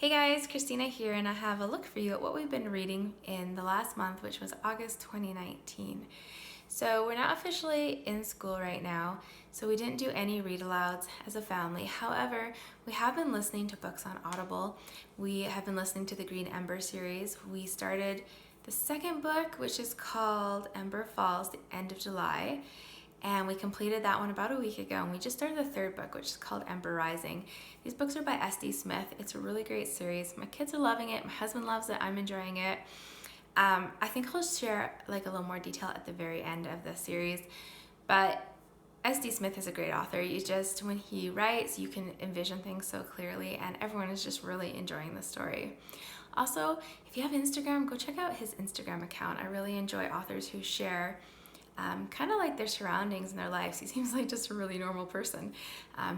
Hey guys, Christina here, and I have a look for you at what we've been reading in the last month, which was August 2019. So we're not officially in school right now, so we didn't do any read alouds as a family. However, we have been listening to books on Audible. We have been listening to the Green Ember series. We started the second book, which is called Ember Falls, the end of July. And we completed that one about a week ago, and we just started the third book, which is called Ember Rising. These books are by S.D. Smith. It's a really great series. My kids are loving it. My husband loves it. I'm enjoying it. I think I'll share like a little more detail at the very end of the series, but S.D. Smith is a great author. When he writes, you can envision things so clearly, and everyone is just really enjoying the story. Also, if you have Instagram, go check out his Instagram account. I really enjoy authors who share kind of like their surroundings and their lives. He seems like just a really normal person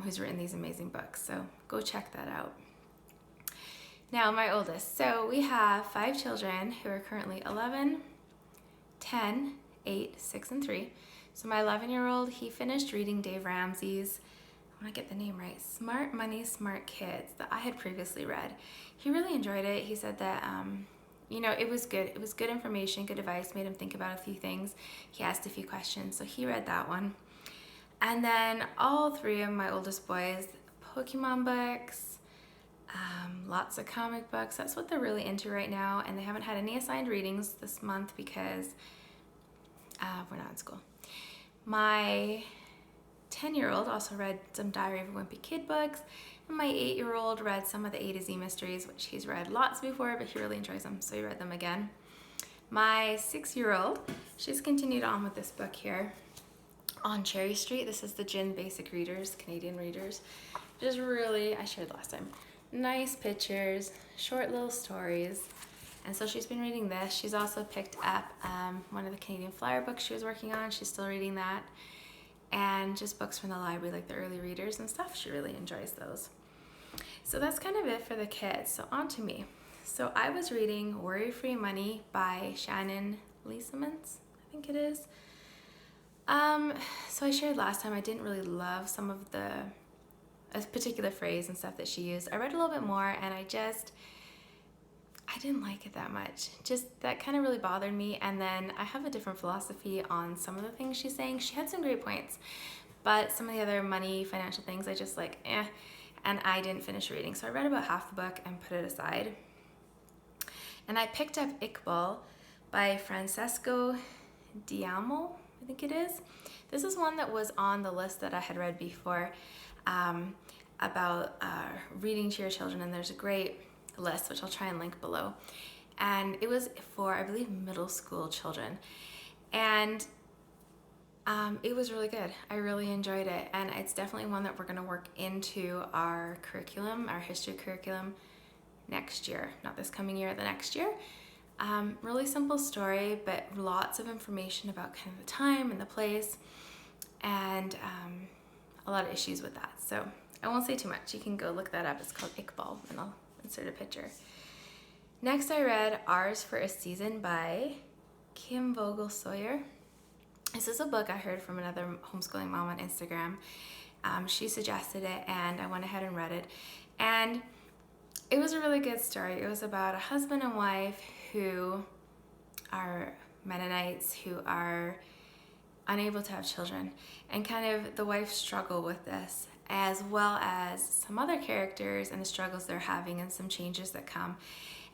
who's written these amazing books. So go check that out. Now, my oldest. So we have 5 children who are currently 11, 10, 8, 6, and 3. So my 11-year-old, he finished reading Dave Ramsey's, I want to get the name right, Smart Money, Smart Kids, that I had previously read. He really enjoyed it. He said that it was good. It was good information, good advice, made him think about a few things. He asked a few questions, so he read that one. And then all 3 of my oldest boys, Pokemon books, lots of comic books. That's what they're really into right now, and they haven't had any assigned readings this month because we're not in school. My 10-year-old also read some Diary of a Wimpy Kid books, and my 8-year-old read some of the A to Z mysteries, which he's read lots before, but he really enjoys them, so he read them again. My 6-year-old, she's continued on with this book here, On Cherry Street. This is the Gin Basic Readers, Canadian Readers. Just really, I shared last time, nice pictures, short little stories. And so she's been reading this. She's also picked up one of the Canadian Flyer books she was working on. She's still reading that. And just books from the library, like the early readers and stuff. She really enjoys those. So that's kind of it for the kids. So on to me. So I was reading Worry Free Money by Shannon Leesemans, I think it is. So I shared last time I didn't really love some of a particular phrase and stuff that she used. I read a little bit more, and I didn't like it that much. Just that kind of really bothered me. And then I have a different philosophy on some of the things she's saying. She had some great points, but some of the other money, financial things, I just and I didn't finish reading. So I read about half the book and put it aside. And I picked up Iqbal by Francesco Diamo, I think it is. This is one that was on the list that I had read before about reading to your children, and there's a great list, which I'll try and link below. And it was for, I believe, middle school children. And it was really good. I really enjoyed it. And it's definitely one that we're going to work into our curriculum, our history curriculum next year. Not this coming year, the next year. Really simple story, but lots of information about kind of the time and the place, and a lot of issues with that. So I won't say too much. You can go look that up. It's called Iqbal, and I'll insert a picture. Next, I read Ours for a Season by Kim Vogel Sawyer. This is a book I heard from another homeschooling mom on Instagram. She suggested it, and I went ahead and read it. And it was a really good story. It was about a husband and wife who are Mennonites who are unable to have children, and kind of the wife's struggle with this, as well as some other characters and the struggles they're having and some changes that come.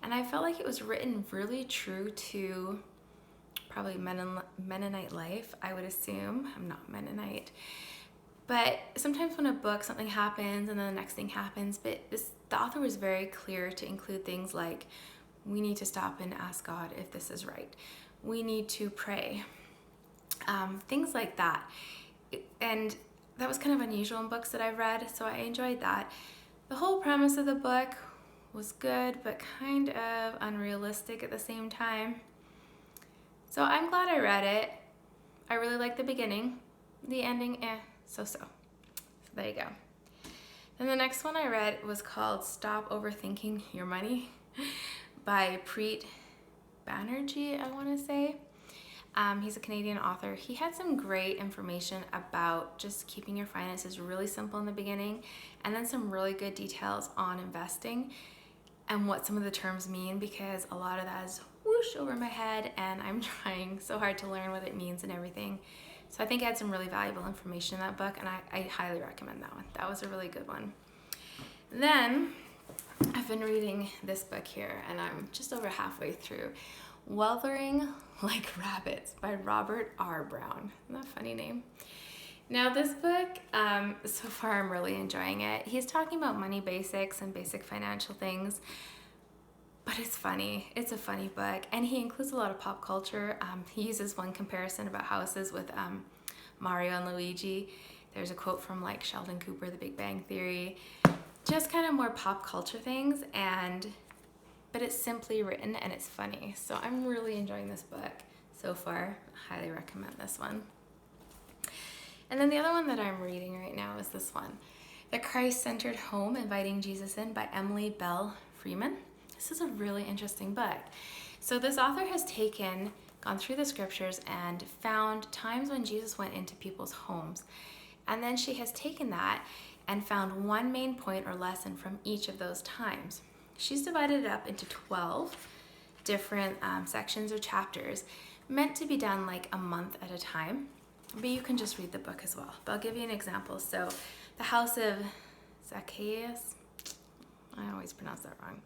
And I felt like it was written really true to probably Mennonite life, I would assume. I'm not Mennonite. But sometimes when a book, something happens and then the next thing happens, but the author was very clear to include things like, we need to stop and ask God if this is right. We need to pray. Things like that. And that was kind of unusual in books that I've read, so I enjoyed that. The whole premise of the book was good, but kind of unrealistic at the same time. So I'm glad I read it. I really liked the beginning. The ending, so-so. So there you go. Then the next one I read was called Stop Overthinking Your Money by Preet Banerjee, I want to say. He's a Canadian author. He had some great information about just keeping your finances really simple in the beginning, and then some really good details on investing. and what some of the terms mean, because a lot of that is whoosh over my head and I'm trying so hard to learn what it means and everything. So I think I had some really valuable information in that book, and I highly recommend that one. That was a really good one. Then I've been reading this book here, and I'm just over halfway through. Weltering Like Rabbits by Robert R. Brown. Isn't that a funny name? Now this book, so far I'm really enjoying it. He's talking about money basics and basic financial things, but it's funny. It's a funny book, and he includes a lot of pop culture. He uses one comparison about houses with Mario and Luigi. There's a quote from like Sheldon Cooper, The Big Bang Theory. Just kind of more pop culture things, but it's simply written and it's funny. So I'm really enjoying this book so far. I highly recommend this one. And then the other one that I'm reading right now is this one, The Christ-Centered Home, Inviting Jesus In by Emily Bell Freeman. This is a really interesting book. So this author has gone through the scriptures and found times when Jesus went into people's homes. And then she has taken that and found one main point or lesson from each of those times. She's divided it up into 12 different sections or chapters, meant to be done like a month at a time, but you can just read the book as well. But I'll give you an example. So the house of Zacchaeus, I always pronounce that wrong,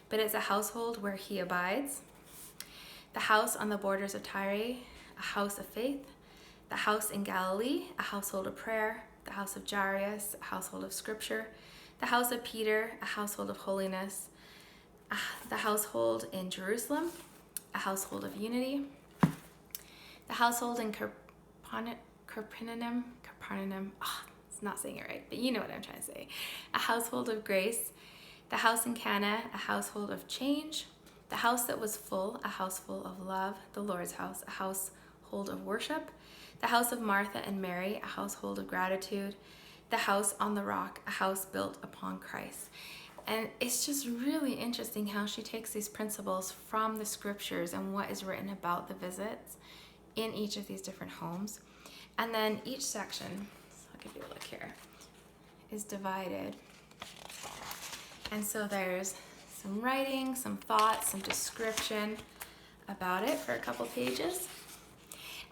but it's a household where he abides. The house on the borders of Tyre, a house of faith. The house in Galilee, a household of prayer. The house of Jairus, a household of scripture. The house of Peter, a household of holiness. The household in Jerusalem, a household of unity. The household in Capernaum, it's not saying it right, but you know what I'm trying to say. A household of grace. The house in Cana, a household of change. The house that was full, a house full of love. The Lord's house, a household of worship. The house of Martha and Mary, a household of gratitude. The house on the rock, a house built upon Christ. And it's just really interesting how she takes these principles from the scriptures and what is written about the visits in each of these different homes. And then each section, so I'll give you a look here, is divided. And so there's some writing, some thoughts, some description about it for a couple pages.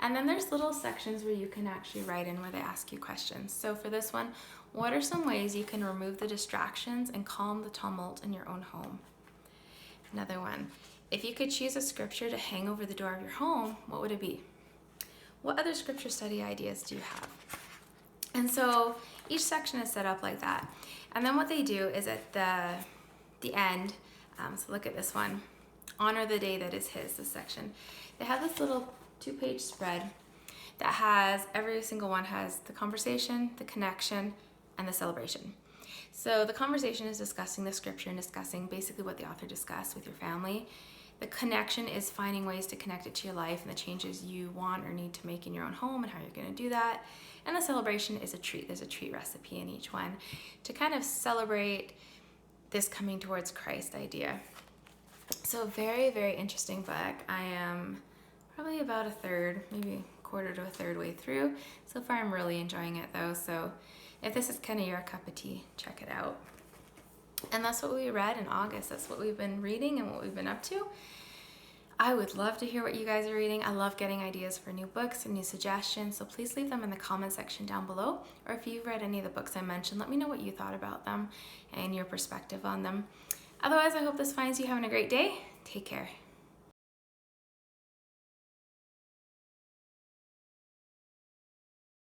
And then there's little sections where you can actually write in where they ask you questions. So for this one, what are some ways you can remove the distractions and calm the tumult in your own home? Another one, if you could choose a scripture to hang over the door of your home, what would it be? What other scripture study ideas do you have? And so each section is set up like that. And then what they do is at the end, so look at this one, honor the day that is his, this section. They have this little 2-page spread that has, every single one has the conversation, the connection, and the celebration. So the conversation is discussing the scripture and discussing basically what the author discussed with your family. The connection is finding ways to connect it to your life and the changes you want or need to make in your own home and how you're going to do that. And the celebration is a treat. There's a treat recipe in each one to kind of celebrate this coming towards Christ idea. So very, very interesting book. I am probably about a third, maybe a quarter to a third way through. So far I'm really enjoying it though. So if this is kind of your cup of tea, check it out. And that's what we read in August. That's what we've been reading and what we've been up to. I would love to hear what you guys are reading. I love getting ideas for new books and new suggestions, so please leave them in the comment section down below. Or if you've read any of the books I mentioned, let me know what you thought about them and your perspective on them. Otherwise, I hope this finds you having a great day. Take care.